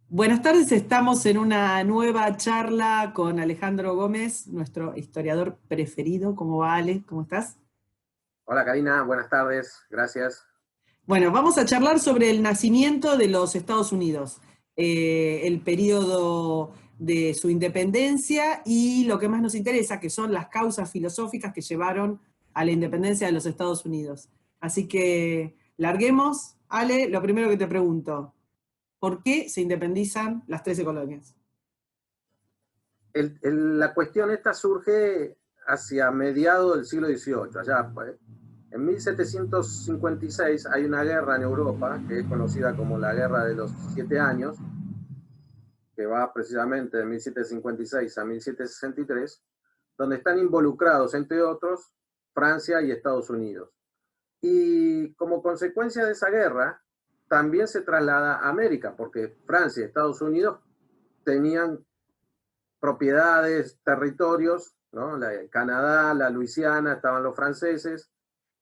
Buenas tardes, estamos en una nueva charla con Alejandro Gómez, nuestro historiador preferido. ¿Cómo va, Ale? ¿Cómo estás? Hola Karina, buenas tardes, gracias. Bueno, vamos a charlar sobre el nacimiento de los Estados Unidos, el periodo de su independencia y lo que más nos interesa, que son las causas filosóficas que llevaron a la independencia de los Estados Unidos. Así que larguemos. Ale, lo primero que te pregunto, ¿por qué se independizan las 13 colonias? La cuestión esta surge hacia mediados del siglo XVIII, allá pues. En 1756 hay una guerra en Europa que es conocida como la Guerra de los Siete Años, que va precisamente de 1756 a 1763, donde están involucrados, entre otros, Francia y Estados Unidos. Y como consecuencia de esa guerra, también se traslada a América, porque Francia y Estados Unidos tenían propiedades, territorios, ¿no? Canadá, la Luisiana, estaban los franceses,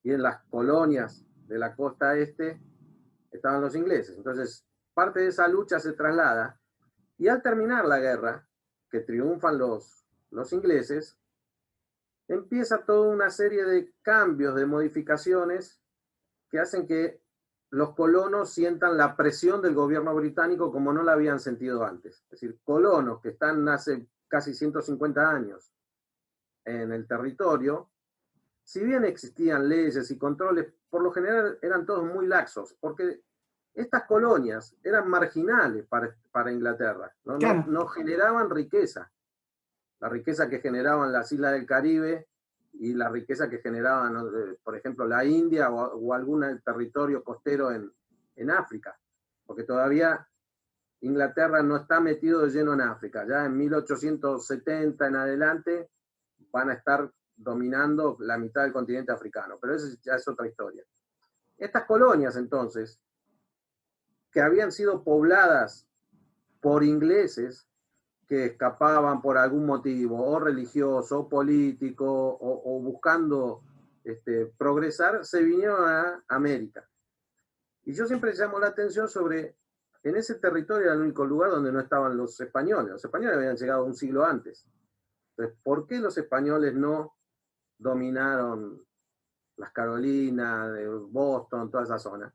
y en las colonias de la costa este estaban los ingleses. Entonces, parte de esa lucha se traslada, y al terminar la guerra, que triunfan los ingleses, empieza toda una serie de cambios, de modificaciones, que hacen que los colonos sientan la presión del gobierno británico como no la habían sentido antes. Es decir, colonos que están hace casi 150 años en el territorio, si bien existían leyes y controles, por lo general eran todos muy laxos, porque estas colonias eran marginales para Inglaterra, Claro. no generaban riqueza, la riqueza que generaban las islas del Caribe y la riqueza que generaban, ¿no? Por ejemplo, la India o algún territorio costero en África, porque todavía Inglaterra no está metido de lleno en África. Ya en 1870 en adelante van a estar dominando la mitad del continente africano, pero eso ya es otra historia. Estas colonias, entonces, que habían sido pobladas por ingleses que escapaban por algún motivo, o religioso, o político, o buscando progresar, se vinieron a América. Y yo siempre llamo la atención sobre, en ese territorio era el único lugar donde no estaban los españoles. Los españoles habían llegado un siglo antes. Entonces, ¿por qué los españoles no dominaron las Carolinas, Boston, toda esa zona?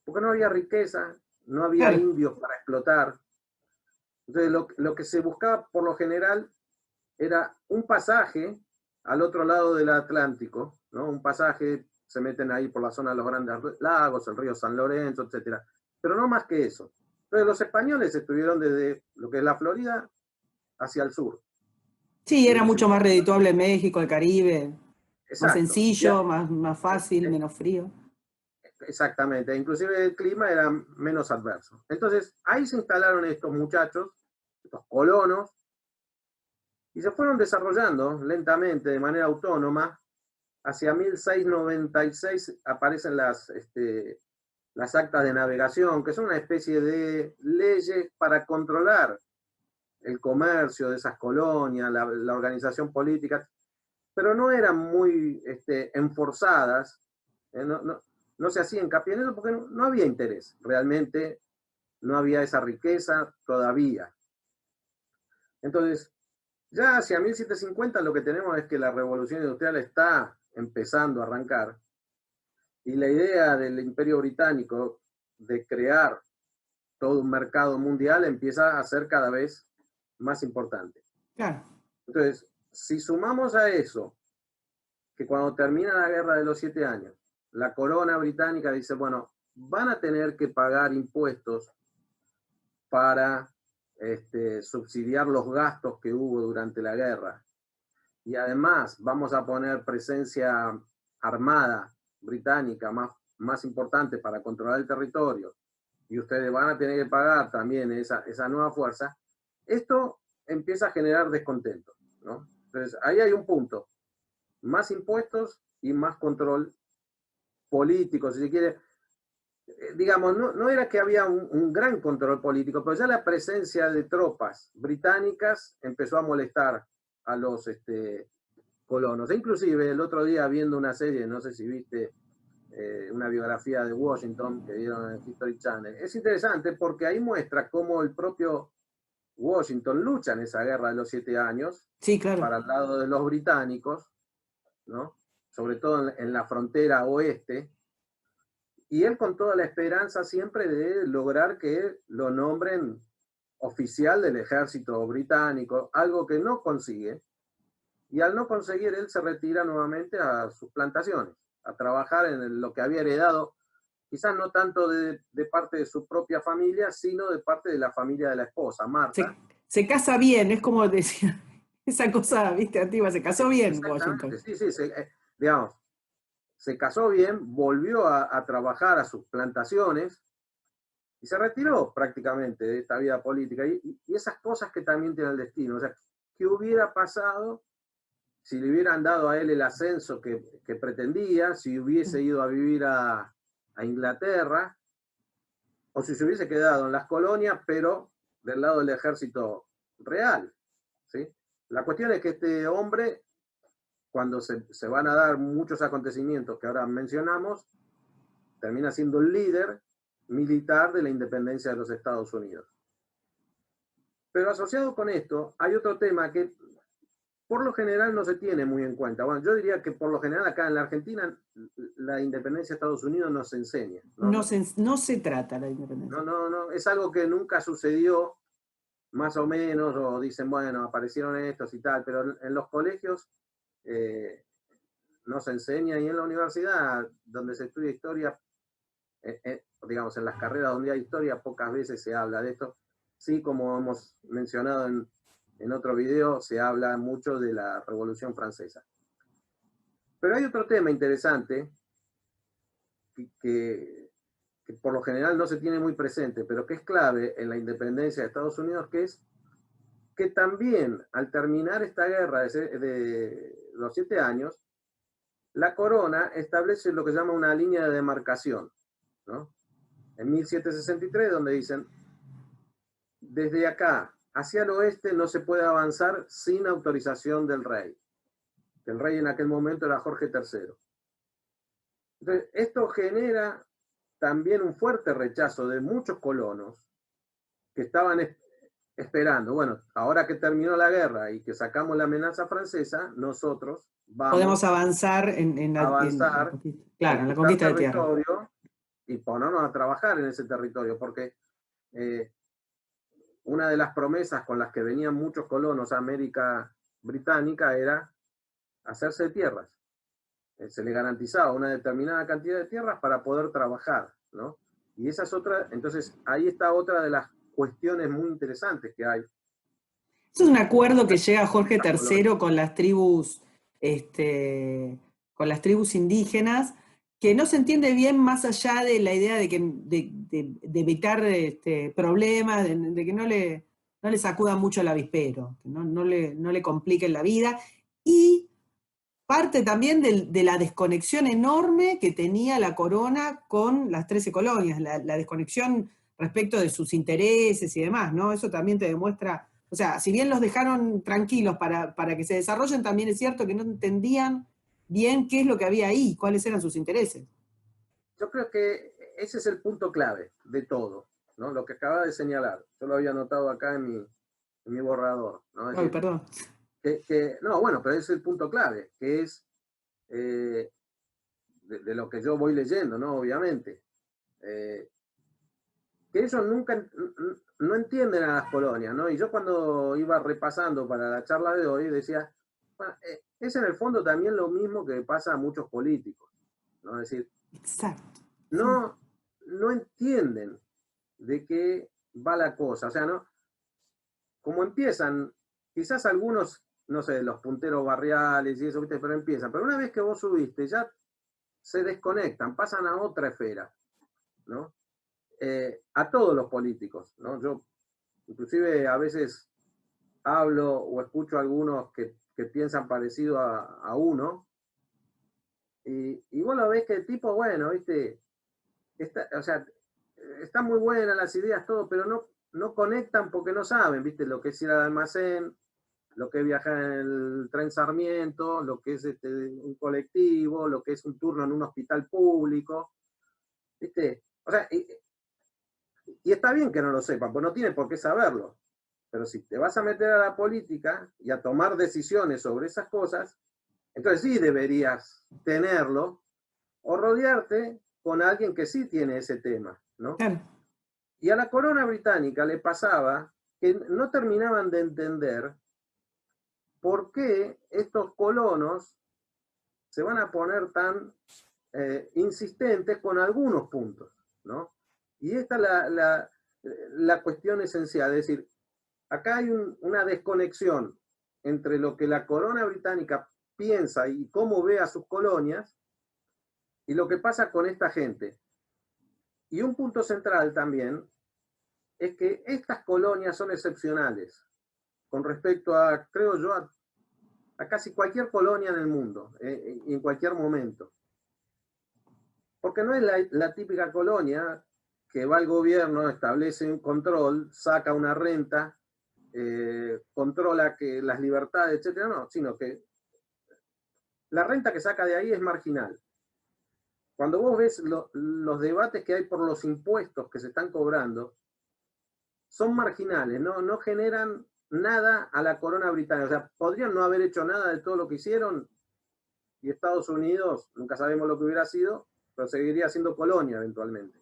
Porque no había riqueza, no había Claro. indios para explotar. Entonces, lo que se buscaba por lo general era un pasaje al otro lado del Atlántico, ¿no? Un pasaje, se meten ahí por la zona de los grandes lagos, el río San Lorenzo, etcétera. Pero no más que eso. Entonces, los españoles estuvieron desde lo que es la Florida hacia el sur. Sí, era Inclusive, mucho más redituable México, el Caribe, más exacto, sencillo, más fácil, menos frío. exactamente. Inclusive el clima era menos adverso. Entonces, ahí se instalaron estos muchachos, estos colonos, y se fueron desarrollando lentamente, de manera autónoma. Hacia 1696 aparecen las actas de navegación, que son una especie de leyes para controlar el comercio de esas colonias, la organización política, pero no eran muy enforzadas, no se hacía hincapié en eso porque no había interés, realmente no había esa riqueza todavía. Entonces, ya hacia 1750 lo que tenemos es que la revolución industrial está empezando a arrancar, y la idea del Imperio Británico de crear todo un mercado mundial empieza a ser cada vez más importante. Claro. Entonces, si sumamos a eso, que cuando termina la Guerra de los Siete Años, la corona británica dice, bueno, van a tener que pagar impuestos para subsidiar los gastos que hubo durante la guerra. Y además vamos a poner presencia armada británica más importante para controlar el territorio, y ustedes van a tener que pagar también esa nueva fuerza. Esto empieza a generar descontento, ¿no? Entonces, ahí hay un punto. Más impuestos y más control político, si se quiere. Digamos, no era que había un gran control político, pero ya la presencia de tropas británicas empezó a molestar a los colonos. E inclusive el otro día viendo una serie, no sé si viste, una biografía de Washington que dieron en History Channel. Es interesante porque ahí muestra cómo el propio Washington lucha en esa guerra de los 7 años, Sí, claro. para el lado de los británicos, ¿no? Sobre todo en la frontera oeste, y él con toda la esperanza siempre de lograr que lo nombren oficial del ejército británico, algo que no consigue, y al no conseguir él se retira nuevamente a sus plantaciones, a trabajar en lo que había heredado, quizás no tanto de parte de su propia familia, sino de parte de la familia de la esposa, Marta. Se casa bien, es como decía, esa cosa, viste, antigua, se casó bien Washington. Exactamente, sí, digamos, se casó bien, volvió a trabajar a sus plantaciones y se retiró prácticamente de esta vida política. Y esas cosas que también tiene el destino. O sea, ¿qué hubiera pasado si le hubieran dado a él el ascenso que pretendía, si hubiese ido a vivir a Inglaterra, o si se hubiese quedado en las colonias, pero del lado del ejército real? ¿Sí? La cuestión es que este hombre, cuando se van a dar muchos acontecimientos que ahora mencionamos, termina siendo el líder militar de la independencia de los Estados Unidos. Pero asociado con esto, hay otro tema que por lo general no se tiene muy en cuenta. Bueno, yo diría que por lo general acá en la Argentina la independencia de Estados Unidos no se enseña. No se trata la independencia. No, es algo que nunca sucedió, más o menos, o dicen, bueno, aparecieron estos y tal, pero en los colegios no se enseña, y en la universidad donde se estudia historia, digamos, en las carreras donde hay historia, pocas veces se habla de esto. Sí, como hemos mencionado en otro video, se habla mucho de la Revolución Francesa. Pero hay otro tema interesante que por lo general no se tiene muy presente, pero que es clave en la independencia de Estados Unidos, que es que también al terminar esta guerra de los 7 años, la corona establece lo que se llama una línea de demarcación, ¿no? En 1763, donde dicen, desde acá hacia el oeste no se puede avanzar sin autorización del rey. El rey en aquel momento era Jorge III. Entonces, esto genera también un fuerte rechazo de muchos colonos que estaban esperando, bueno, ahora que terminó la guerra y que sacamos la amenaza francesa, nosotros Podemos vamos avanzar a avanzar, claro, en la conquista de tierra. territorio y ponernos a trabajar en ese territorio, porque una de las promesas con las que venían muchos colonos a América Británica era hacerse de tierras. Se le garantizaba una determinada cantidad de tierras para poder trabajar, ¿no? Y esa es otra, entonces ahí está otra de las cuestiones muy interesantes que hay. Es un acuerdo que llega Jorge III con las tribus indígenas, que no se entiende bien más allá de la idea de evitar problemas, de que no le sacuda mucho el avispero, que no le compliquen la vida, y parte también de la desconexión enorme que tenía la corona con las 13 colonias, la desconexión respecto de sus intereses y demás, ¿no? Eso también te demuestra, o sea, si bien los dejaron tranquilos para que se desarrollen, también es cierto que no entendían bien qué es lo que había ahí, cuáles eran sus intereses. Yo creo que ese es el punto clave de todo, ¿no? Lo que acaba de señalar. Yo lo había anotado acá en mi borrador, ¿no? Es Ay, decir, perdón. no, bueno, pero es el punto clave, que es de lo que yo voy leyendo, ¿no? Obviamente. Que ellos nunca no entienden a las colonias, ¿no? Y yo cuando iba repasando para la charla de hoy decía, bueno, es en el fondo también lo mismo que pasa a muchos políticos, ¿no? Es decir, Exacto. no entienden de qué va la cosa, o sea, ¿no? Como empiezan, quizás algunos, no sé, los punteros barriales y eso, ¿viste? Pero empiezan, pero una vez que vos subiste, ya se desconectan, pasan a otra esfera, ¿no? A todos los políticos, ¿no? Yo inclusive a veces hablo o escucho a algunos que piensan parecido a uno, y vos lo ves que el tipo, bueno, viste, o sea, están muy buenas las ideas, todo, pero no conectan porque no saben, viste, lo que es ir al almacén, lo que es viajar en el tren Sarmiento, lo que es un colectivo, lo que es un turno en un hospital público, ¿viste? O sea, y está bien que no lo sepan, pues no tiene por qué saberlo. Pero si te vas a meter a la política y a tomar decisiones sobre esas cosas, entonces sí deberías tenerlo o rodearte con alguien que sí tiene ese tema, ¿no? Claro. Y a la corona británica le pasaba que no terminaban de entender por qué estos colonos se van a poner tan insistentes con algunos puntos, ¿no? Y esta es la cuestión esencial, es decir, acá hay una desconexión entre lo que la corona británica piensa y cómo ve a sus colonias y lo que pasa con esta gente. Y un punto central también es que estas colonias son excepcionales con respecto a, creo yo, a casi cualquier colonia en el mundo, y en cualquier momento. Porque no es la típica colonia que va al gobierno, establece un control, saca una renta, controla que las libertades, etcétera, no, sino que la renta que saca de ahí es marginal. Cuando vos ves los debates que hay por los impuestos que se están cobrando, son marginales, no generan nada a la corona británica. O sea, podrían no haber hecho nada de todo lo que hicieron y Estados Unidos, nunca sabemos lo que hubiera sido, pero seguiría siendo colonia eventualmente.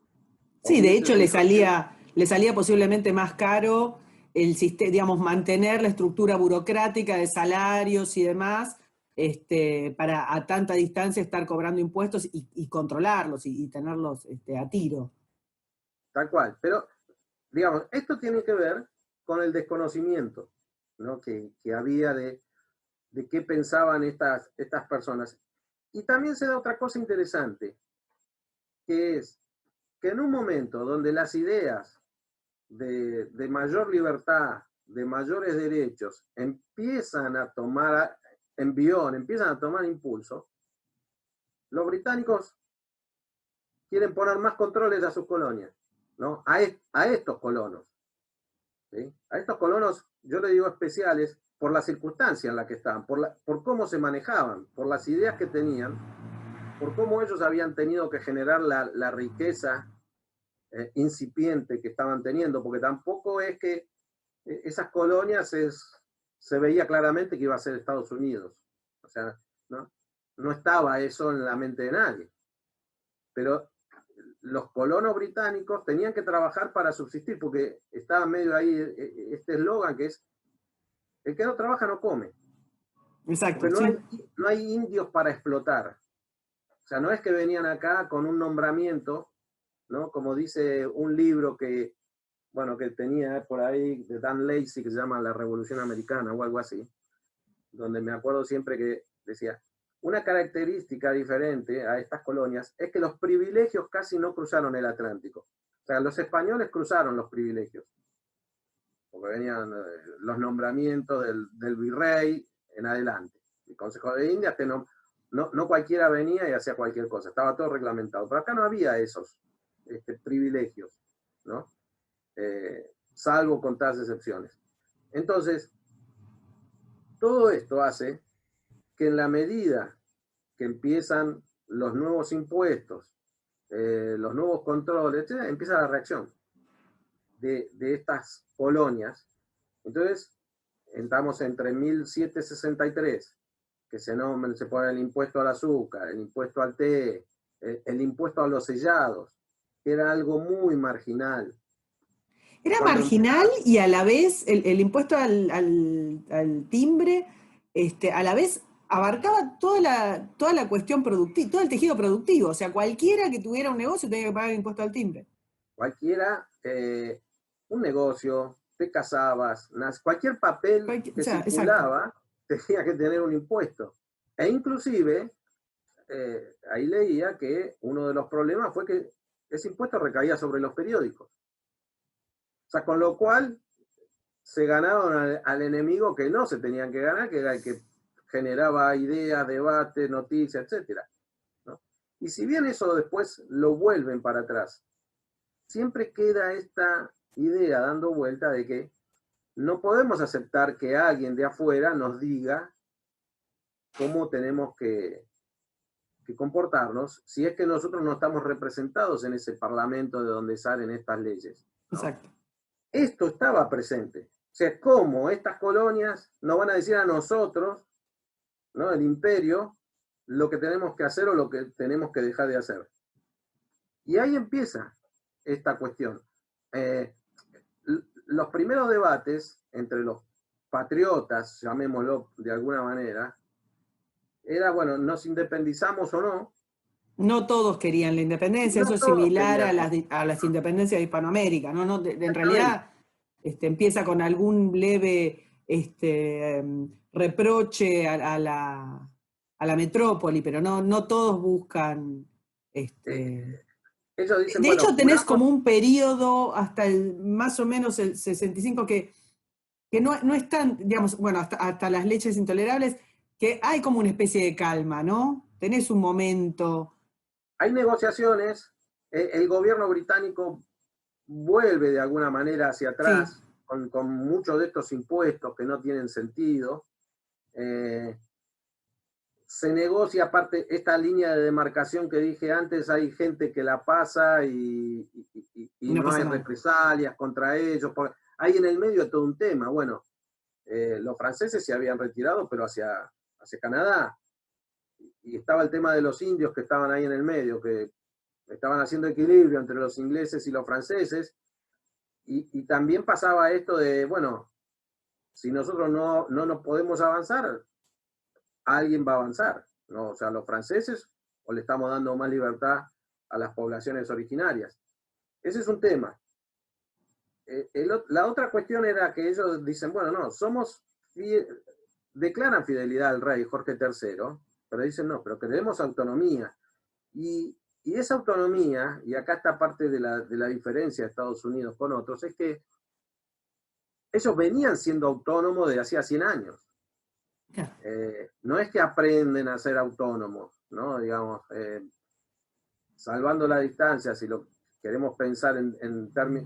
Sí, de hecho le salía posiblemente más caro el sistema, digamos, mantener la estructura burocrática de salarios y demás, para a tanta distancia estar cobrando impuestos y controlarlos y tenerlos a tiro. Tal cual. Pero, digamos, esto tiene que ver con el desconocimiento, ¿no? que había de qué pensaban estas personas. Y también se da otra cosa interesante, que es que en un momento donde las ideas de mayor libertad, de mayores derechos, empiezan a tomar envión, empiezan a tomar impulso, los británicos quieren poner más controles a sus colonias, ¿no? A estos colonos. ¿Sí? A estos colonos, yo le digo especiales, por la circunstancia en la que estaban, por cómo se manejaban, por las ideas que tenían, por cómo ellos habían tenido que generar la riqueza incipiente que estaban teniendo, porque tampoco es que esas colonias se veía claramente que iba a ser Estados Unidos. O sea, no estaba eso en la mente de nadie. Pero los colonos británicos tenían que trabajar para subsistir, porque estaba medio ahí este eslogan que es, el que no trabaja no come. Exacto, Porque sí. no hay indios para explotar. O sea, no es que venían acá con un nombramiento, ¿no? Como dice un libro que tenía por ahí de Dan Lacey, que se llama La Revolución Americana o algo así, donde me acuerdo siempre que decía, una característica diferente a estas colonias es que los privilegios casi no cruzaron el Atlántico. O sea, los españoles cruzaron los privilegios, porque venían los nombramientos del virrey en adelante. El Consejo de Indias, no cualquiera venía y hacía cualquier cosa, estaba todo reglamentado. Pero acá no había esos privilegios, ¿no? Salvo contadas excepciones. Entonces, todo esto hace que en la medida que empiezan los nuevos impuestos, los nuevos controles, etc., empieza la reacción de estas colonias. Entonces, estamos entre 1763, que se pone el impuesto al azúcar, el impuesto al té, el impuesto a los sellados, que era algo muy marginal. Era Cuando marginal y a la vez el impuesto al timbre, a la vez abarcaba toda la cuestión productiva, todo el tejido productivo. O sea, cualquiera que tuviera un negocio tenía que pagar el impuesto al timbre. cualquiera, un negocio, te casabas, cualquier papel O que sea, exacto. circulaba tenía que tener un impuesto. E inclusive, ahí leía que uno de los problemas fue que ese impuesto recaía sobre los periódicos. O sea, con lo cual se ganaban al enemigo que no se tenían que ganar, que era el que generaba ideas, debates, noticias, etc., ¿no? Y si bien eso después lo vuelven para atrás, siempre queda esta idea dando vuelta de que no podemos aceptar que alguien de afuera nos diga cómo tenemos que comportarnos si es que nosotros no estamos representados en ese parlamento de donde salen estas leyes, ¿no? Exacto. Esto estaba presente. O sea, cómo estas colonias nos van a decir a nosotros, ¿no?, el imperio, lo que tenemos que hacer o lo que tenemos que dejar de hacer. Y ahí empieza esta cuestión. Los primeros debates entre los patriotas, llamémoslo de alguna manera, era, bueno, ¿nos independizamos o no? No todos querían la independencia, No eso es todos similar queríamos. a las independencias de Hispanoamérica, ¿no? No, en Exactamente. realidad empieza con algún leve reproche a la metrópoli, pero no todos buscan. Eh, Ellos dicen, De bueno, hecho, tenés juramos. como un periodo hasta más o menos el 65 que no es tan, digamos, bueno, hasta las leches intolerables, que hay como una especie de calma, ¿no? Tenés un momento. Hay negociaciones, el gobierno británico vuelve de alguna manera hacia Sí, atrás con muchos de estos impuestos que no tienen sentido. Se negocia, aparte, esta línea de demarcación que dije antes, hay gente que la pasa y no no pasa hay nada. represalias contra ellos. Hay en el medio todo un tema. Bueno, los franceses se habían retirado, pero hacia Canadá. Y estaba el tema de los indios que estaban ahí en el medio, que estaban haciendo equilibrio entre los ingleses y los franceses. Y también pasaba esto de, bueno, si nosotros no nos podemos avanzar, alguien va a avanzar, ¿no? O sea, los franceses, o le estamos dando más libertad a las poblaciones originarias. Ese es un tema. La otra cuestión era que ellos dicen, bueno, no, declaran fidelidad al rey Jorge III, pero dicen, no, pero queremos autonomía. Y esa autonomía, y acá está parte de la diferencia de Estados Unidos con otros, es que ellos venían siendo autónomos de hacía 100 años. No es que aprenden a ser autónomos, ¿no? Digamos, salvando la distancia, si lo queremos pensar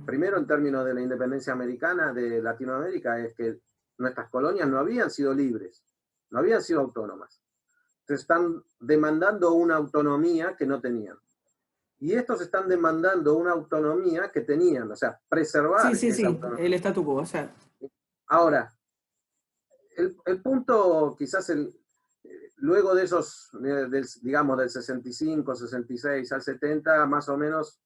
primero en términos de la independencia americana de Latinoamérica, es que nuestras colonias no habían sido libres, no habían sido autónomas. Entonces están demandando una autonomía que no tenían. Y estos están demandando una autonomía que tenían, o sea, preservar Sí, esa sí, el autonomía. statu quo, o sea, Ahora, el punto, quizás luego de esos, digamos, del 65, 66 al 70, más o menos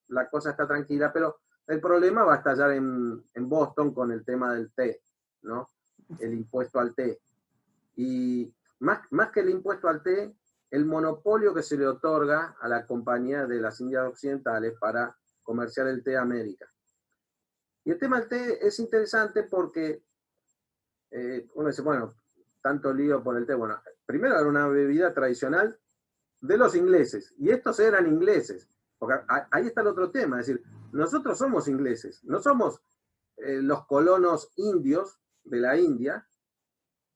la cosa está tranquila, pero el problema va a estallar en Boston con el tema del té, ¿no? El impuesto al té. Y más que el impuesto al té, el monopolio que se le otorga a la compañía de las Indias Occidentales para comerciar el té a América. Y el tema del té es interesante porque uno dice, bueno, tanto lío por el té. Bueno, primero era una bebida tradicional de los ingleses, y estos eran ingleses, porque ahí está el otro tema, es decir, nosotros somos ingleses, no somos los colonos indios de la India,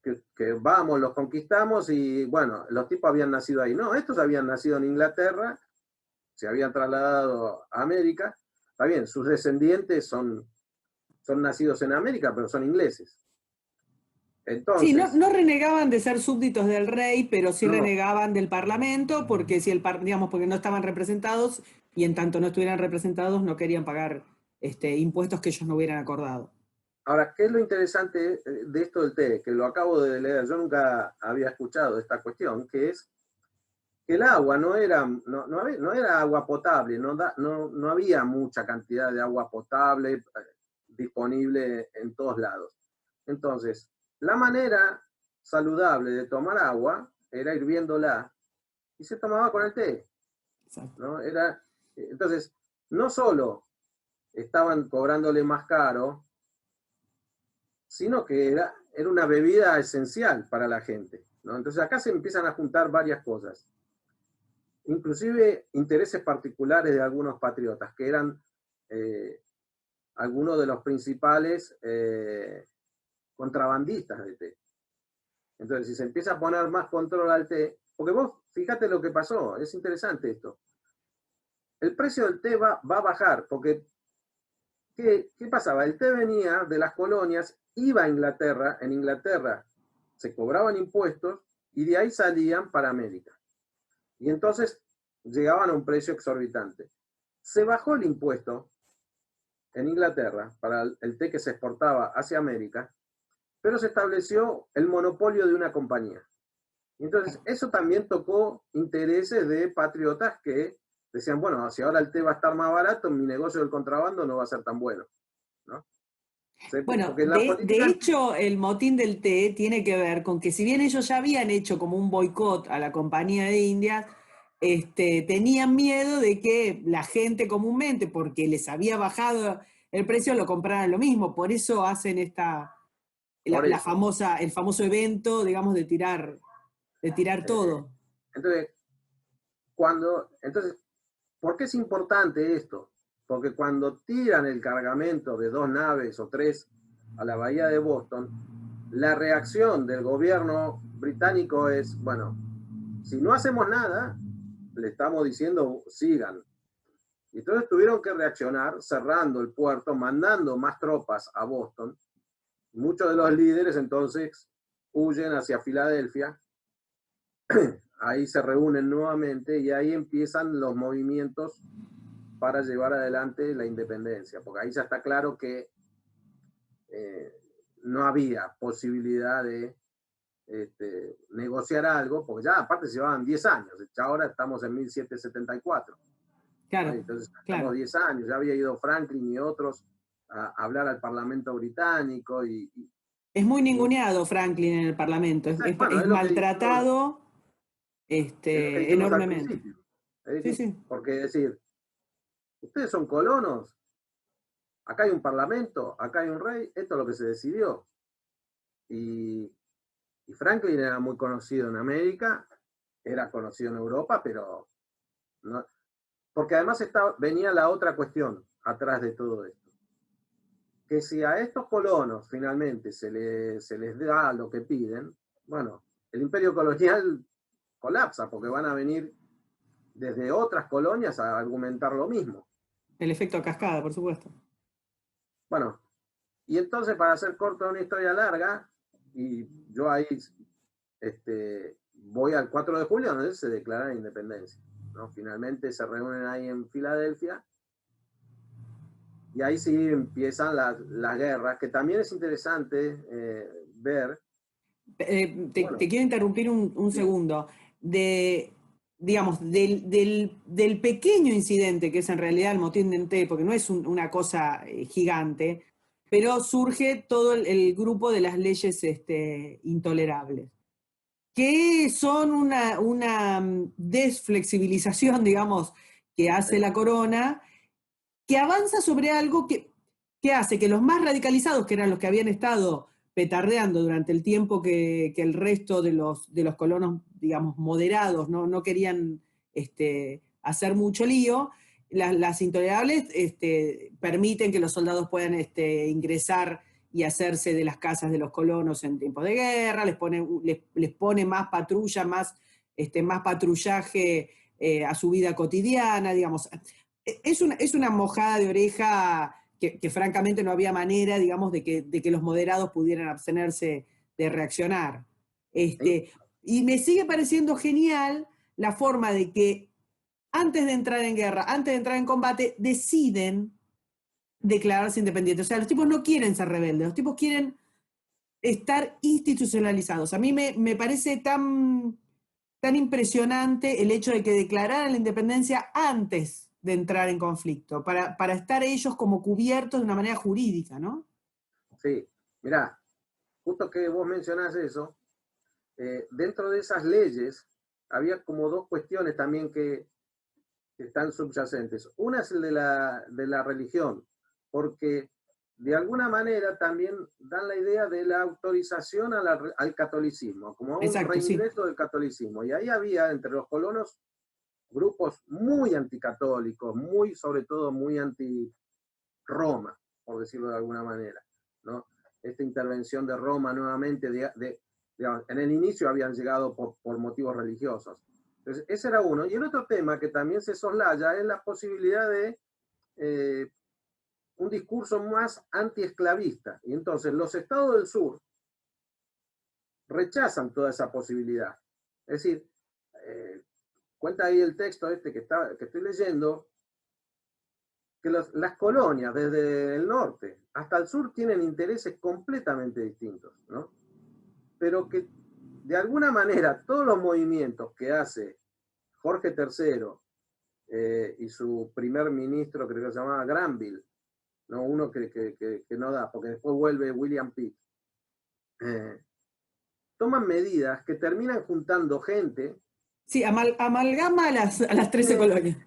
que vamos, los conquistamos y bueno, los tipos habían nacido ahí. No, estos habían nacido en Inglaterra, se habían trasladado a América, está bien, sus descendientes son nacidos en América, pero son ingleses. sí, Entonces, no renegaban de ser súbditos del rey, pero sí no. renegaban del parlamento, porque si digamos, porque no estaban representados, y en tanto no estuvieran representados, no querían pagar impuestos que ellos no hubieran acordado. Ahora, ¿qué es lo interesante de esto del té? Que lo acabo de leer, yo nunca había escuchado esta cuestión, que es que el agua no era agua potable, no había mucha cantidad de agua potable disponible en todos lados. Entonces, la manera saludable de tomar agua era hirviéndola y se tomaba con el té, Exacto. ¿no? Entonces, no solo estaban cobrándole más caro, sino que era una bebida esencial para la gente, ¿no? Entonces acá se empiezan a juntar varias cosas, inclusive intereses particulares de algunos patriotas, que eran algunos de los principales contrabandistas de té. Entonces, si se empieza a poner más control al té, porque vos fíjate lo que pasó, es interesante esto. El precio del té va a bajar, porque ¿qué pasaba? El té venía de las colonias, iba a Inglaterra, en Inglaterra se cobraban impuestos y de ahí salían para América. Y entonces llegaban a un precio exorbitante. Se bajó el impuesto en Inglaterra para el té que se exportaba hacia América, pero se estableció el monopolio de una compañía. Y entonces eso también tocó intereses de patriotas que decían, bueno, si ahora el té va a estar más barato, mi negocio del contrabando no va a ser tan bueno, ¿no? Bueno, Porque en la de política... hecho, el motín del té tiene que ver con que si bien ellos ya habían hecho como un boicot a la compañía de Indias, tenían miedo de que la gente comúnmente, porque les había bajado el precio, lo compraran lo mismo. Por eso hacen Por la eso. famosa, el famoso evento, digamos, de tirar Eh, todo. entonces, entonces, ¿por qué es importante esto? Porque cuando tiran el cargamento de 2 naves o 3 a la bahía de Boston, la reacción del gobierno británico es, bueno, si no hacemos nada, le estamos diciendo sigan. Y entonces tuvieron que reaccionar cerrando el puerto, mandando más tropas a Boston. Muchos de los líderes entonces huyen hacia Filadelfia, ahí se reúnen nuevamente y ahí empiezan los movimientos para llevar adelante la independencia, porque ahí ya está claro que no había posibilidad de negociar algo, porque ya aparte se llevaban 10 años, ya ahora estamos en 1774, ¿no? Claro, Entonces estamos claro. 10 años, ya había ido Franklin y otros a hablar al Parlamento británico Es muy y ninguneado Franklin en el Parlamento, bueno, es maltratado es lo que dijimos al enormemente. principio, Sí, sí. porque decir, ustedes son colonos, acá hay un parlamento, acá hay un rey, esto es lo que se decidió. Y, y Franklin era muy conocido en América, era conocido en Europa, pero no, porque además venía la otra cuestión atrás de todo esto, que si a estos colonos finalmente se les da lo que piden, bueno, el imperio colonial colapsa porque van a venir desde otras colonias a argumentar lo mismo. El efecto cascada, por supuesto. Bueno, y entonces para hacer corta una historia larga, y yo ahí voy al 4 de julio donde se declara la independencia, ¿no? Finalmente se reúnen ahí en Filadelfia y ahí sí empiezan las guerras, que también es interesante ver. Bueno, Te quiero interrumpir un sí, segundo. Digamos, del pequeño incidente que es en realidad el motín de Té, porque no es una cosa gigante, pero surge todo el grupo de las leyes intolerables, que son una desflexibilización, digamos, que hace sí, la corona, que avanza sobre algo que hace que los más radicalizados, que eran los que habían estado petardeando durante el tiempo que el resto de los colonos, digamos, moderados, no querían hacer mucho lío, las intolerables permiten que los soldados puedan ingresar y hacerse de las casas de los colonos en tiempos de guerra, les pone más patrulla, más patrullaje a su vida cotidiana, digamos. Es una mojada de oreja que francamente no había manera, digamos, de que los moderados pudieran abstenerse de reaccionar. sí, Y me sigue pareciendo genial la forma de que antes de entrar en guerra, antes de entrar en combate, deciden declararse independientes. O sea, los tipos no quieren ser rebeldes, los tipos quieren estar institucionalizados. A mí me parece tan impresionante el hecho de que declararan la independencia antes de entrar en conflicto, para estar ellos como cubiertos de una manera jurídica, ¿no? sí. Mirá, justo que vos mencionás eso, dentro de esas leyes había como dos cuestiones también que están subyacentes. Una es el de la religión, porque de alguna manera también dan la idea de la autorización al catolicismo, como a un Exacto, sí. reingreso del catolicismo. Y ahí había entre los colonos grupos muy anticatólicos, muy, sobre todo, muy anti-Roma, por decirlo de alguna manera, ¿no? Esta intervención de Roma nuevamente, digamos, en el inicio habían llegado por motivos religiosos. Entonces, ese era uno. Y el otro tema que también se soslaya es la posibilidad de un discurso más antiesclavista. Y entonces los estados del sur rechazan toda esa posibilidad. Es decir, cuenta ahí el texto este que estoy leyendo, que las colonias desde el norte hasta el sur tienen intereses completamente distintos, ¿no? Pero que de alguna manera todos los movimientos que hace Jorge III y su primer ministro, creo que se llamaba Granville, ¿no? Uno que no da, porque después vuelve William Pitt, toman medidas que terminan juntando gente. Sí, amalgama a las 13 colonias.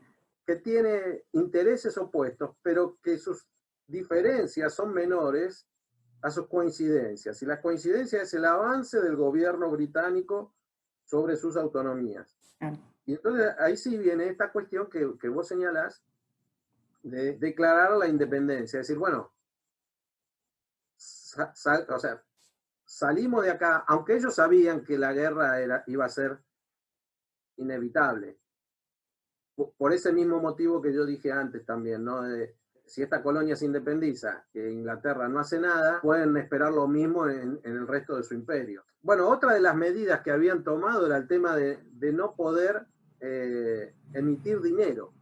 Que tiene intereses opuestos, pero que sus diferencias son menores a sus coincidencias. Y la coincidencia es el avance del gobierno británico sobre sus autonomías. Y entonces ahí sí viene esta cuestión que vos señalás de declarar la independencia. Es decir, bueno, o sea, salimos de acá, aunque ellos sabían que la guerra iba a ser inevitable. Por ese mismo motivo que yo dije antes también, ¿no? Si esta colonia se independiza, que Inglaterra no hace nada, pueden esperar lo mismo en el resto de su imperio. Bueno, otra de las medidas que habían tomado era el tema de no poder emitir dinero.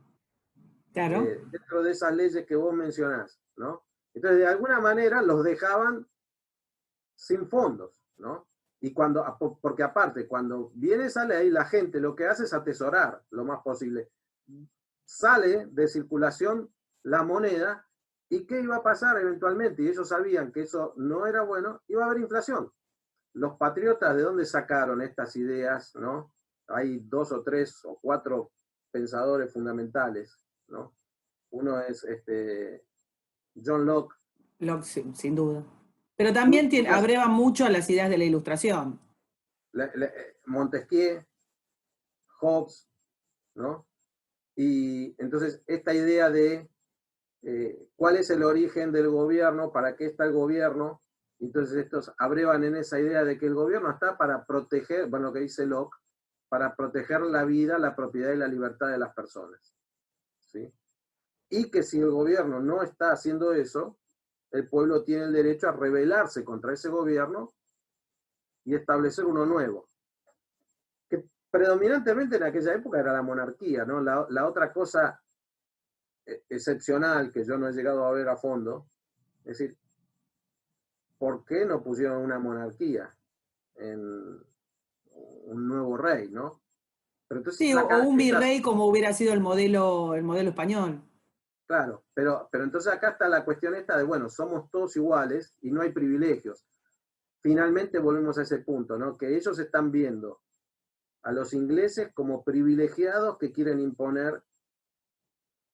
Claro. Dentro de esas leyes que vos mencionás, ¿no? Entonces, de alguna manera los dejaban sin fondos, ¿no? Y porque aparte, cuando viene esa ley, la gente lo que hace es atesorar lo más posible. Sale de circulación la moneda, ¿y qué iba a pasar eventualmente? Y ellos sabían que eso no era bueno, iba a haber inflación. Los patriotas, ¿de dónde sacaron estas ideas, no? Hay 2 o 3 o 4 pensadores fundamentales, ¿no? Uno es John Locke. Locke, sin duda. Pero también abreva mucho a las ideas de la Ilustración. Montesquieu, Hobbes, ¿no? Y entonces esta idea de cuál es el origen del gobierno, para qué está el gobierno, entonces estos abrevan en esa idea de que el gobierno está para proteger, bueno, lo que dice Locke, para proteger la vida, la propiedad y la libertad de las personas, ¿sí? Y que si el gobierno no está haciendo eso, el pueblo tiene el derecho a rebelarse contra ese gobierno y establecer uno nuevo. Que predominantemente en aquella época era la monarquía, ¿no? La otra cosa excepcional que yo no he llegado a ver a fondo, es decir, ¿por qué no pusieron una monarquía en un nuevo rey, ¿no? Pero entonces, sí, o un virrey como hubiera sido el modelo español. Claro, pero entonces acá está la cuestión esta de, bueno, somos todos iguales y no hay privilegios. Finalmente volvemos a ese punto, ¿no? Que ellos están viendo a los ingleses como privilegiados que quieren imponer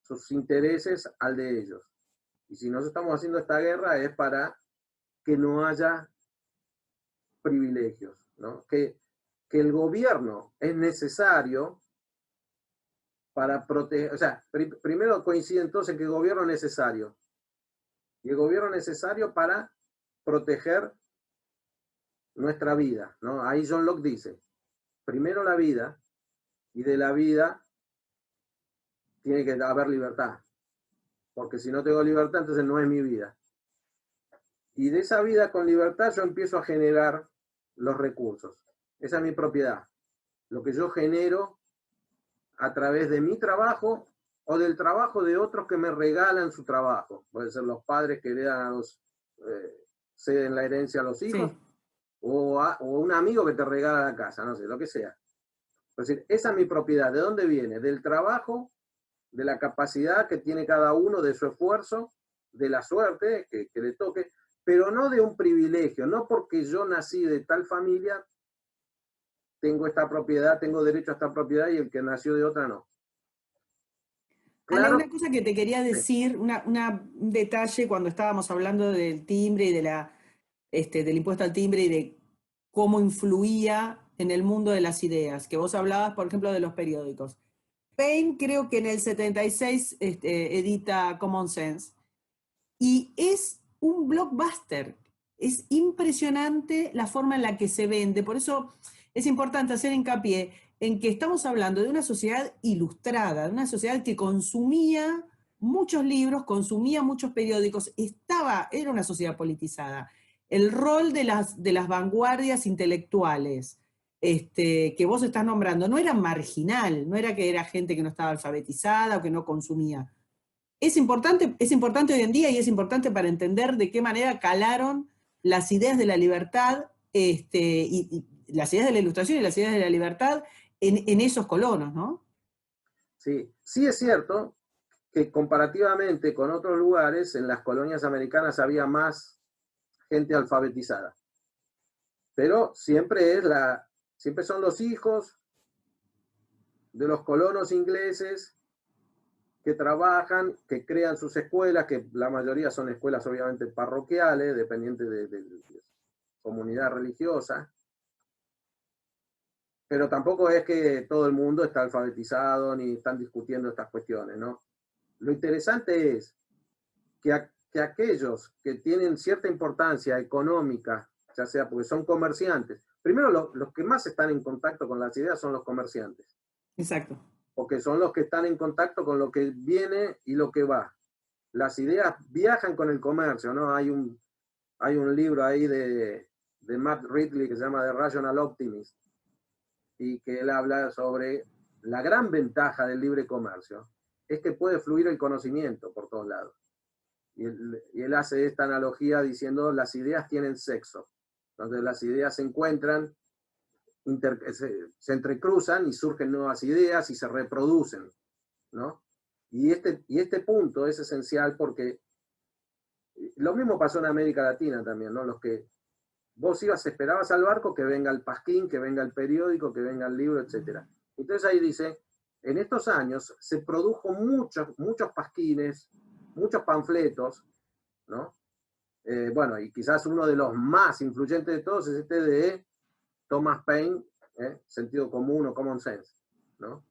sus intereses al de ellos. Y si nosotros estamos haciendo esta guerra es para que no haya privilegios, ¿no? Que el gobierno es necesario para proteger, o sea, primero coincide entonces que el gobierno es necesario. Y el gobierno es necesario para proteger nuestra vida, ¿no? Ahí John Locke dice, primero la vida, y de la vida tiene que haber libertad. Porque si no tengo libertad, entonces no es mi vida. Y de esa vida con libertad yo empiezo a generar los recursos. Esa es mi propiedad. Lo que yo genero a través de mi trabajo o del trabajo de otros que me regalan su trabajo. Pueden ser los padres que heredan ceden la herencia a los hijos, sí. o un amigo que te regala la casa, no sé, lo que sea. Es decir, esa es mi propiedad. ¿De dónde viene? Del trabajo, de la capacidad que tiene cada uno, de su esfuerzo, de la suerte que le toque, pero no de un privilegio, no porque yo nací de tal familia, tengo esta propiedad, tengo derecho a esta propiedad y el que nació de otra no. Claro. Ale, una cosa que te quería decir, sí. Un detalle cuando estábamos hablando del timbre y del impuesto al timbre y de cómo influía en el mundo de las ideas, que vos hablabas, por ejemplo, de los periódicos. Paine creo que en el 76 edita Common Sense y es un blockbuster. Es impresionante la forma en la que se vende, por eso es importante hacer hincapié en que estamos hablando de una sociedad ilustrada, de una sociedad que consumía muchos libros, consumía muchos periódicos, era una sociedad politizada. El rol de las vanguardias intelectuales que vos estás nombrando no era marginal, no era que era gente que no estaba alfabetizada o que no consumía. Es importante hoy en día y es importante para entender de qué manera calaron las ideas de la libertad, y las ideas de la Ilustración y las ideas de la libertad en esos colonos, ¿no? Sí, sí es cierto que comparativamente con otros lugares, en las colonias americanas había más gente alfabetizada. Pero siempre son los hijos de los colonos ingleses que trabajan, que crean sus escuelas, que la mayoría son escuelas obviamente parroquiales, dependientes de comunidad religiosa, pero tampoco es que todo el mundo está alfabetizado ni están discutiendo estas cuestiones, ¿no? Lo interesante es que aquellos que tienen cierta importancia económica, ya sea porque son comerciantes, primero los que más están en contacto con las ideas son los comerciantes. Exacto. Porque son los que están en contacto con lo que viene y lo que va. Las ideas viajan con el comercio, ¿no? Hay un libro ahí de Matt Ridley que se llama The Rational Optimist, y que él habla sobre la gran ventaja del libre comercio, es que puede fluir el conocimiento por todos lados. Y él hace esta analogía diciendo las ideas tienen sexo. Entonces las ideas se encuentran, se entrecruzan y surgen nuevas ideas y se reproducen, ¿no? Y este punto es esencial porque lo mismo pasó en América Latina también, ¿no? Los que vos esperabas al barco que venga el pasquín, que venga el periódico, que venga el libro, etc. Entonces ahí dice, en estos años se produjo muchos pasquines, muchos panfletos, ¿no? Bueno, y quizás uno de los más influyentes de todos es este de Thomas Paine, Sentido Común o Common Sense, ¿no?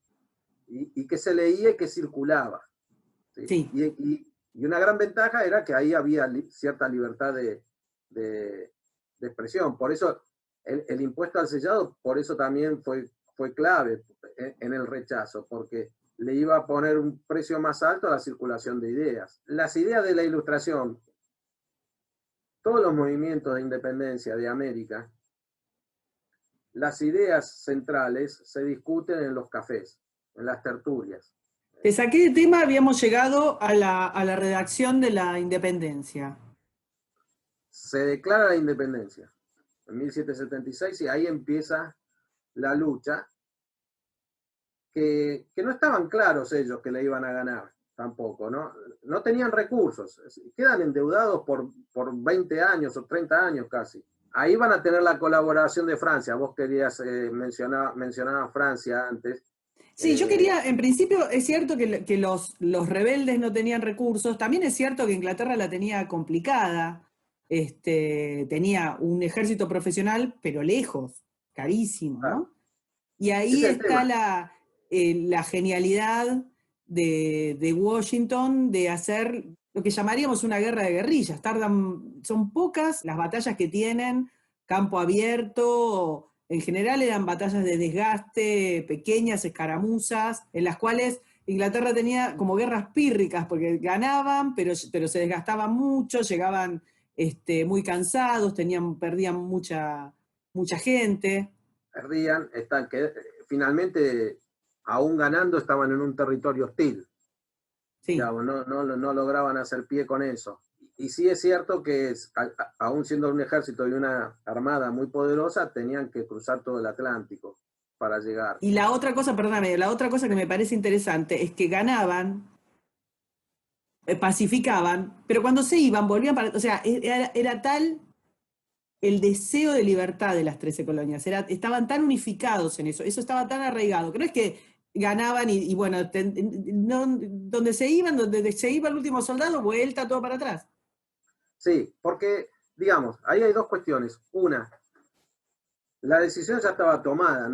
Y que se leía y que circulaba. ¿Sí? Sí. Y una gran ventaja era que ahí había cierta libertad de expresión. Por eso el impuesto al sellado, por eso también fue clave en el rechazo, porque le iba a poner un precio más alto a la circulación de ideas. Las ideas de la Ilustración, todos los movimientos de independencia de América, las ideas centrales se discuten en los cafés, en las tertulias. Te saqué de tema, habíamos llegado a la redacción de la independencia. Se declara la independencia en 1776 y ahí empieza la lucha, que no estaban claros ellos que le iban a ganar tampoco, ¿no? No tenían recursos, quedan endeudados por 20 años o 30 años casi. Ahí van a tener la colaboración de Francia. Vos querías mencionar Francia antes. Sí, yo quería, en principio es cierto que los rebeldes no tenían recursos, también es cierto que Inglaterra la tenía complicada, tenía un ejército profesional, pero lejos, carísimo, ¿no? Y ahí está la genialidad de Washington de hacer lo que llamaríamos una guerra de guerrillas. Son pocas las batallas que tienen, campo abierto. En general eran batallas de desgaste, pequeñas escaramuzas, en las cuales Inglaterra tenía como guerras pírricas, porque ganaban, pero se desgastaban mucho, llegaban muy cansados, perdían mucha gente. Perdían, finalmente, aún ganando, estaban en un territorio hostil. Sí. Digamos, no lograban hacer pie con eso. Y sí es cierto que aún siendo un ejército y una armada muy poderosa, tenían que cruzar todo el Atlántico para llegar. Y la otra cosa, perdóname, la otra cosa que me parece interesante es que ganaban, pacificaban, pero cuando se iban, volvían o sea, era tal el deseo de libertad de las 13 colonias, estaban tan unificados en eso estaba tan arraigado, que no es que ganaban y bueno, donde se iba el último soldado, vuelta todo para atrás. Sí, porque, digamos, ahí hay dos cuestiones. Una, la decisión ya estaba tomada,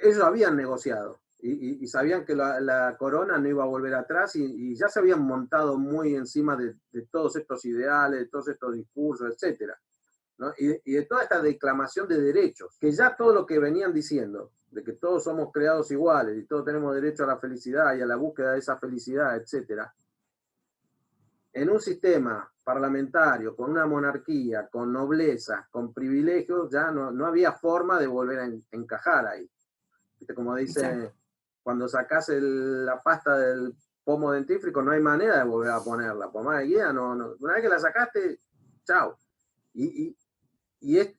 ellos habían negociado y sabían que la corona no iba a volver atrás y ya se habían montado muy encima de todos estos ideales, de todos estos discursos, etcétera, ¿no? Y de toda esta declamación de derechos, que ya todo lo que venían diciendo, de que todos somos creados iguales y todos tenemos derecho a la felicidad y a la búsqueda de esa felicidad, etcétera, en un sistema parlamentario, con una monarquía, con nobleza, con privilegios, ya no había forma de volver a encajar ahí. ¿Viste? Como dice, Exacto. cuando sacás la pasta del pomo dentífrico, no hay manera de volver a ponerla. Por más de guía, una vez que la sacaste, chao.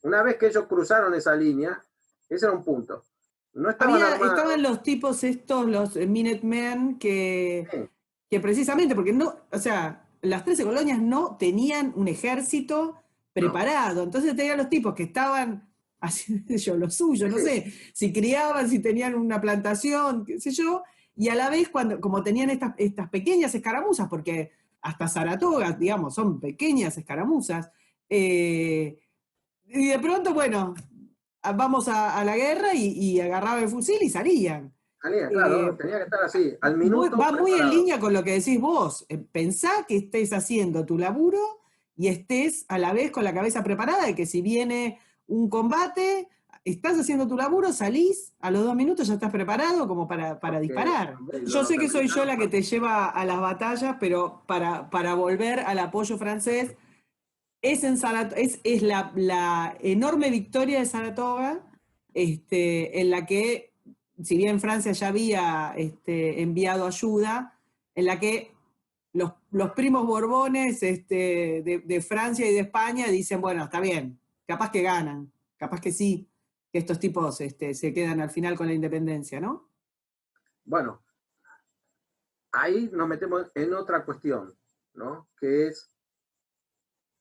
Una vez que ellos cruzaron esa línea, ese era un punto. No estaban Estaban armados. los tipos estos, los Minutemen, Sí, que precisamente, porque no, o sea, las 13 colonias no tenían un ejército no. preparado. Entonces tenían los tipos que estaban haciendo yo, lo suyo, Sí, no sí, sé, si criaban, si tenían una plantación, qué sé yo, y a la vez, como tenían estas pequeñas escaramuzas, porque hasta Saratoga, digamos, son pequeñas escaramuzas, y de pronto, bueno, vamos a la guerra y agarraban el fusil y salían. salía, claro, Eh, tenía que estar así, al minuto Va muy en preparado. línea con lo que decís vos. Pensá que estés haciendo tu laburo y estés a la vez con la cabeza preparada de que si viene un combate, estás haciendo tu laburo, salís, a los 2 minutos ya estás preparado como para Porque, disparar. hombre, Yo sé los que soy yo americanos, la que te lleva a las batallas, pero para volver al apoyo francés, es la enorme victoria de Saratoga, en la que, si bien Francia ya había enviado ayuda, en la que los primos Borbones de Francia y de España dicen, bueno, está bien, capaz que ganan, capaz que sí, que estos tipos se quedan al final con la independencia, ¿no? bueno, ahí nos metemos en otra cuestión, ¿no? Que es,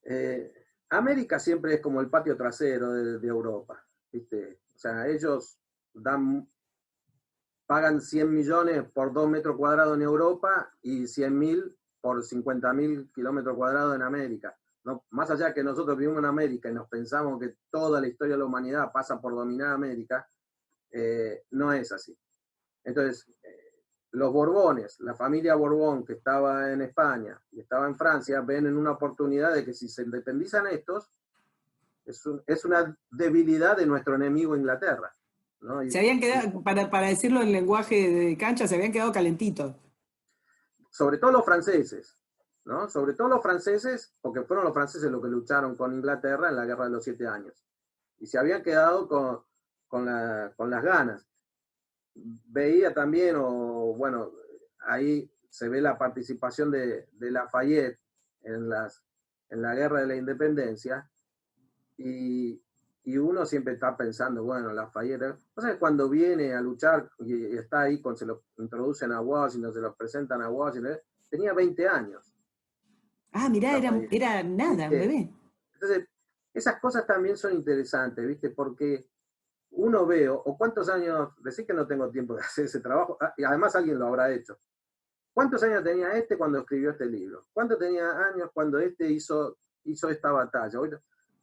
eh, América siempre es como el patio trasero de Europa, ¿viste? O sea, ellos pagan 100 millones por 2 metros cuadrados en Europa y 100.000 por 50.000 kilómetros cuadrados en América. No, más allá de que nosotros vivimos en América y nos pensamos que toda la historia de la humanidad pasa por dominar América, no es así. Entonces, los Borbones, la familia Borbón que estaba en España y estaba en Francia, ven en una oportunidad de que si se independizan estos, es una debilidad de nuestro enemigo Inglaterra, ¿no? Se habían quedado, para decirlo en lenguaje de cancha, se habían quedado calentitos. Sobre todo los franceses, ¿no? Sobre todo los franceses, porque fueron los franceses los que lucharon con Inglaterra en la Guerra de los 7 años. Y se habían quedado con las ganas. Veía también, o bueno, ahí se ve la participación de Lafayette en la Guerra de la Independencia, y uno siempre está pensando, bueno, Lafayette, o sea, cuando viene a luchar y está ahí, cuando se lo introducen a Washington, se lo presentan a Washington, tenía 20 años, Ah, mirá, Lafayette. era nada, un ¿Viste? bebé. Entonces, esas cosas también son interesantes, ¿viste? Porque uno ve, o cuántos años, decir que no tengo tiempo de hacer ese trabajo, y además alguien lo habrá hecho. ¿Cuántos años tenía este cuando escribió este libro? ¿Cuántos tenía años cuando este hizo esta batalla?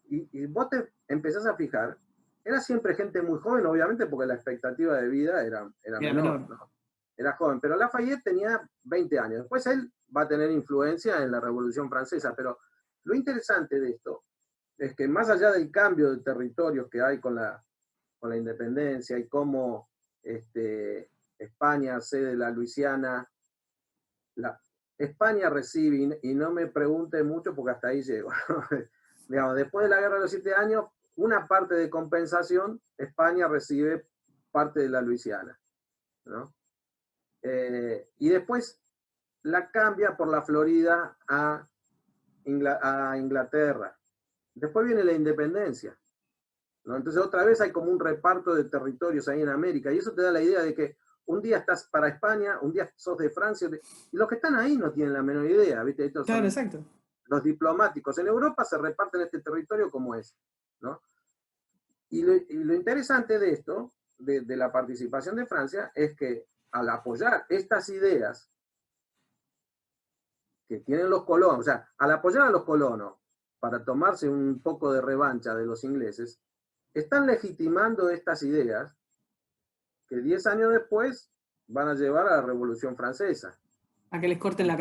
Y vos te empezás a fijar, era siempre gente muy joven, obviamente, porque la expectativa de vida era Era menor, menor. ¿no? Era joven, pero Lafayette tenía 20 años. Después él va a tener influencia en la Revolución Francesa, pero lo interesante de esto es que más allá del cambio de territorios que hay con la independencia y cómo España cede la Luisiana, España recibe, y no me pregunte mucho porque hasta ahí llego, digamos, después de la Guerra de los 7 años, una parte de compensación, España recibe parte de la Luisiana, ¿no? Y después la cambia por la Florida a Inglaterra. Después viene la independencia, ¿no? Entonces otra vez hay como un reparto de territorios ahí en América, y eso te da la idea de que un día estás para España, un día sos de Francia, y los que están ahí no tienen la menor idea, ¿viste? Estos Claro, son exacto. los diplomáticos. En Europa se reparten este territorio como es, ¿no? Y lo interesante de esto, de la participación de Francia, es que al apoyar estas ideas que tienen los colonos, o sea, al apoyar a los colonos para tomarse un poco de revancha de los ingleses, están legitimando estas ideas que 10 años después van a llevar a la Revolución Francesa. A que les corten la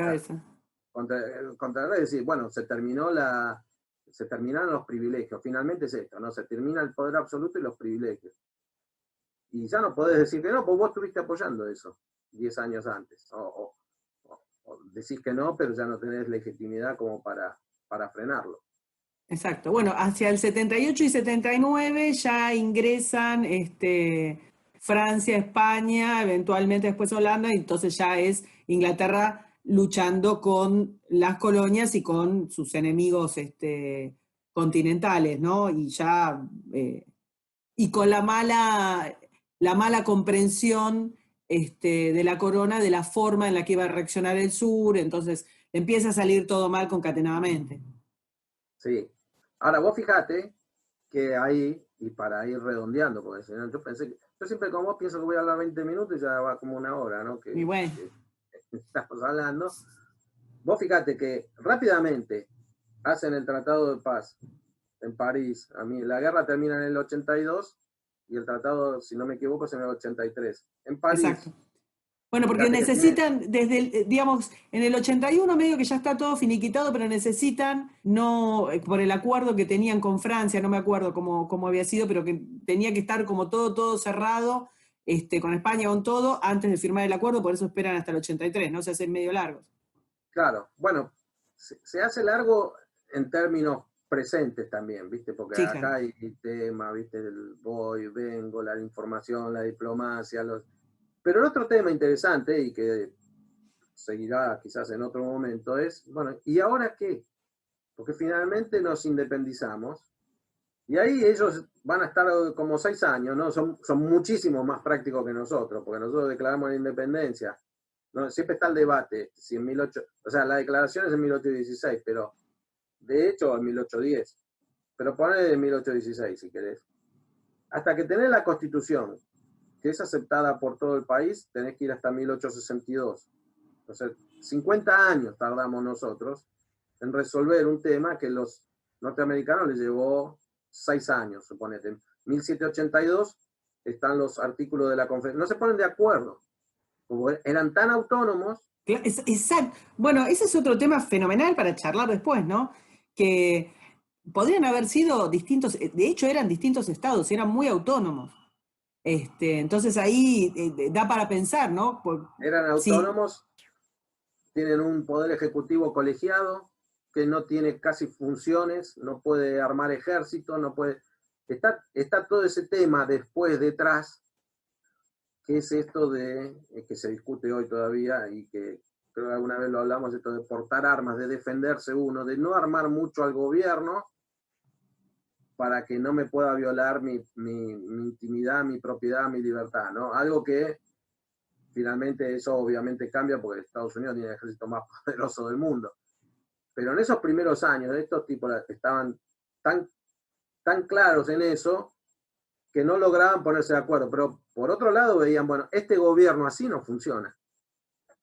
Contra, cabeza. es decir, bueno, se terminaron los privilegios. Finalmente es esto, ¿no? Se termina el poder absoluto y los privilegios. Y ya no podés decir que no, pues vos estuviste apoyando eso 10 años antes, decís que no, pero ya no tenés legitimidad como para frenarlo. Exacto. Bueno, hacia el 78 y 79 ya ingresan Francia, España, eventualmente después Holanda, y entonces ya es Inglaterra luchando con las colonias y con sus enemigos continentales, ¿no? Y ya, y con la mala comprensión de la corona de la forma en la que iba a reaccionar el sur, entonces empieza a salir todo mal concatenadamente. Sí. Ahora, vos fijate que ahí, y para ir redondeando, porque si no, yo pensé que, yo siempre como vos pienso que voy a hablar 20 minutos y ya va como una hora, ¿no? Y bueno. Que estamos hablando. Vos fijate que rápidamente hacen el Tratado de Paz en París. A mí, la guerra termina en el 82 y el tratado, si no me equivoco, es en el 83. En París. Exacto. Bueno, porque Fíjate que tiene, necesitan, desde digamos, en el 81 medio que ya está todo finiquitado, pero necesitan, no, por el acuerdo que tenían con Francia, no me acuerdo cómo había sido, pero que tenía que estar como todo cerrado, con España, con todo, antes de firmar el acuerdo, por eso esperan hasta el 83, no se hacen medio largos. claro, bueno, se hace largo en términos presentes también, ¿viste? Porque Sí, claro. acá hay tema, ¿viste? Del voy, vengo, la información, la diplomacia, Pero el otro tema interesante y que seguirá quizás en otro momento es, bueno, ¿y ahora qué? Porque finalmente nos independizamos y ahí ellos van a estar como 6 años, ¿no? Son muchísimo más prácticos que nosotros, porque nosotros declaramos la independencia, ¿no? Siempre está el debate, si en 1800, o sea, la declaración es en 1816, pero de hecho en 1810, pero ponle en 1816 si querés. Hasta que tenés la constitución, que es aceptada por todo el país, tenés que ir hasta 1862. Entonces, 50 años tardamos nosotros en resolver un tema que los norteamericanos les llevó 6 años, suponete. En 1782 están los artículos de la conferencia. No se ponen de acuerdo. Como eran tan autónomos. Exacto. Bueno, ese es otro tema fenomenal para charlar después, ¿no? Que podrían haber sido distintos, de hecho eran distintos estados, eran muy autónomos. Entonces ahí da para pensar, ¿no? Eran Sí, autónomos, tienen un poder ejecutivo colegiado que no tiene casi funciones, no puede armar ejército, no puede. Está todo ese tema después, detrás, que es esto de que se discute hoy todavía y que creo que alguna vez lo hablamos, esto de portar armas, de defenderse uno, de no armar mucho al gobierno para que no me pueda violar mi intimidad, mi propiedad, mi libertad, ¿no? Algo que finalmente eso obviamente cambia porque Estados Unidos tiene el ejército más poderoso del mundo. Pero en esos primeros años, estos tipos estaban tan claros en eso que no lograban ponerse de acuerdo. Pero por otro lado veían, bueno, este gobierno así no funciona.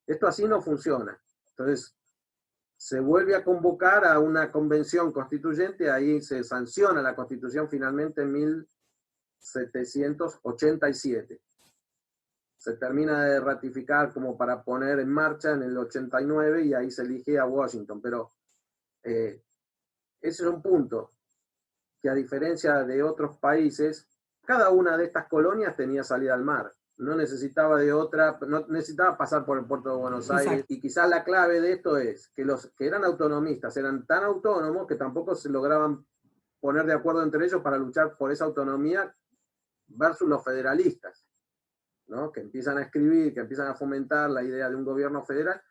Esto así no funciona. Entonces, se vuelve a convocar a una convención constituyente, ahí se sanciona la constitución finalmente en 1787. Se termina de ratificar como para poner en marcha en el 89 y ahí se elige a Washington. Pero ese es un punto que a diferencia de otros países, cada una de estas colonias tenía salida al mar. No necesitaba de otra, no necesitaba pasar por el puerto de Buenos Aires. exacto. Y quizás la clave de esto es que los que eran autonomistas eran tan autónomos que tampoco se lograban poner de acuerdo entre ellos para luchar por esa autonomía versus los federalistas, ¿no? Que empiezan a escribir, que empiezan a fomentar la idea de un gobierno federal,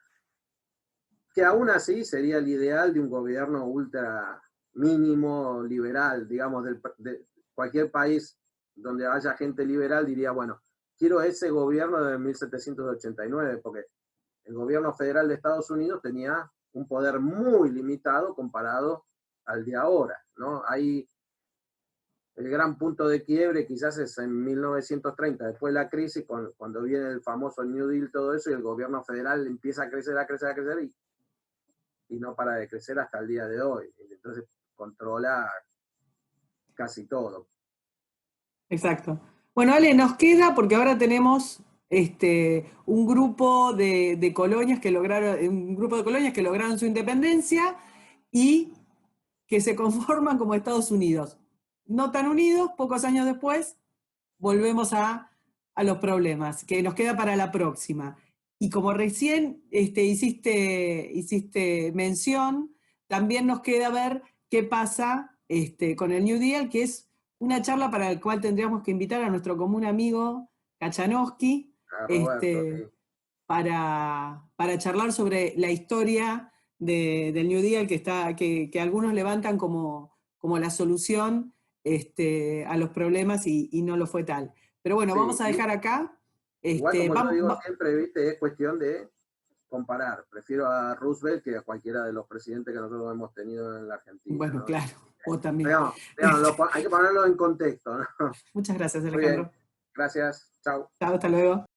que aún así sería el ideal de un gobierno ultra mínimo liberal, digamos, de cualquier país donde haya gente liberal diría, bueno, quiero ese gobierno de 1789, porque el gobierno federal de Estados Unidos tenía un poder muy limitado comparado al de ahora, ¿no? Ahí el gran punto de quiebre quizás es en 1930, después de la crisis, cuando viene el famoso New Deal, todo eso, y el gobierno federal empieza a crecer, y no para de crecer hasta el día de hoy. Entonces controla casi todo. Exacto. Bueno, Ale, nos queda, porque ahora tenemos un grupo de colonias que lograron, un grupo de colonias que lograron su independencia y que se conforman como Estados Unidos. No tan unidos, pocos años después, volvemos a los problemas, que nos queda para la próxima. Y como recién hiciste mención, también nos queda ver qué pasa con el New Deal, que es una charla para la cual tendríamos que invitar a nuestro común amigo Kachanowski, a Roberto, sí. para charlar sobre la historia del New Deal que algunos levantan como la solución a los problemas y no lo fue tal. Pero bueno, vamos Sí, a dejar acá. igual como yo digo Vamos, siempre, ¿viste? Es cuestión de comparar. Prefiero a Roosevelt que a cualquiera de los presidentes que nosotros hemos tenido en la Argentina, bueno, ¿no? claro, vos también. Digamos, hay que ponerlo en contexto, ¿no? Muchas gracias, Muy bien, Alejandro. gracias, chao. Chao, hasta luego.